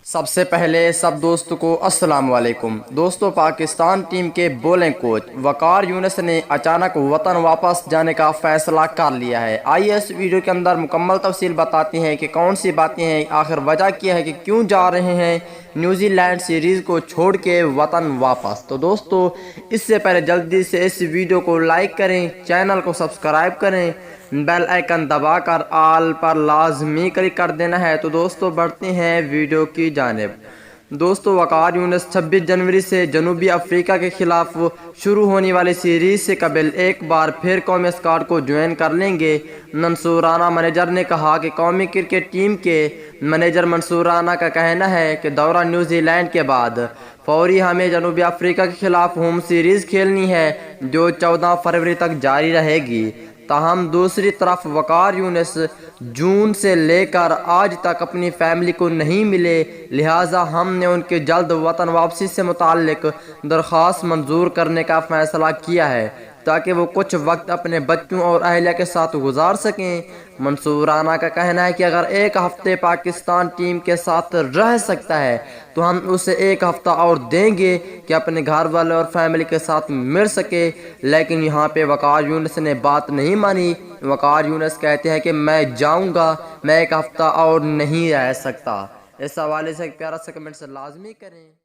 سب سے پہلے سب دوستوں کو السلام علیکم۔ دوستوں، پاکستان ٹیم کے بولنگ کوچ وقار یونس نے اچانک وطن واپس جانے کا فیصلہ کر لیا ہے۔ آئیے اس ویڈیو کے اندر مکمل تفصیل بتاتے ہیں کہ کون سی باتیں ہیں، آخر وجہ کیا ہے کہ کیوں جا رہے ہیں نیوزی لینڈ سیریز کو چھوڑ کے وطن واپس۔ تو دوستوں، اس سے پہلے جلدی سے اس ویڈیو کو لائک کریں، چینل کو سبسکرائب کریں، بیل آئیکن دبا کر آل پر لازمی کلک کر دینا ہے۔ تو دوستوں، بڑھتے ہیں ویڈیو کی جانب۔ دوستوں، وقار یونس 26 جنوری سے جنوبی افریقہ کے خلاف شروع ہونے والی سیریز سے قبل ایک بار پھر قومی اسکواڈ کو جوائن کر لیں گے۔ منصورانا منیجر نے کہا کہ قومی کرکٹ ٹیم کے منیجر منصورانا کا کہنا ہے کہ دورہ نیوزی لینڈ کے بعد فوری ہمیں جنوبی افریقہ کے خلاف ہوم سیریز کھیلنی ہے جو 14 فروری تک جاری رہے گی۔ تاہم دوسری طرف وقار یونس جون سے لے کر آج تک اپنی فیملی کو نہیں ملے، لہٰذا ہم نے ان کی جلد وطن واپسی سے متعلق درخواست منظور کرنے کا فیصلہ کیا ہے تاکہ وہ کچھ وقت اپنے بچوں اور اہلیہ کے ساتھ گزار سکیں۔ منصورانا کا کہنا ہے کہ اگر ایک ہفتے پاکستان ٹیم کے ساتھ رہ سکتا ہے تو ہم اسے ایک ہفتہ اور دیں گے کہ اپنے گھر والوں اور فیملی کے ساتھ مل سکے، لیکن یہاں پہ وقار یونس نے بات نہیں مانی۔ وقار یونس کہتے ہیں کہ میں جاؤں گا، میں ایک ہفتہ اور نہیں رہ سکتا۔ اس حوالے سے ایک پیارا سا کمنٹ سے لازمی کریں۔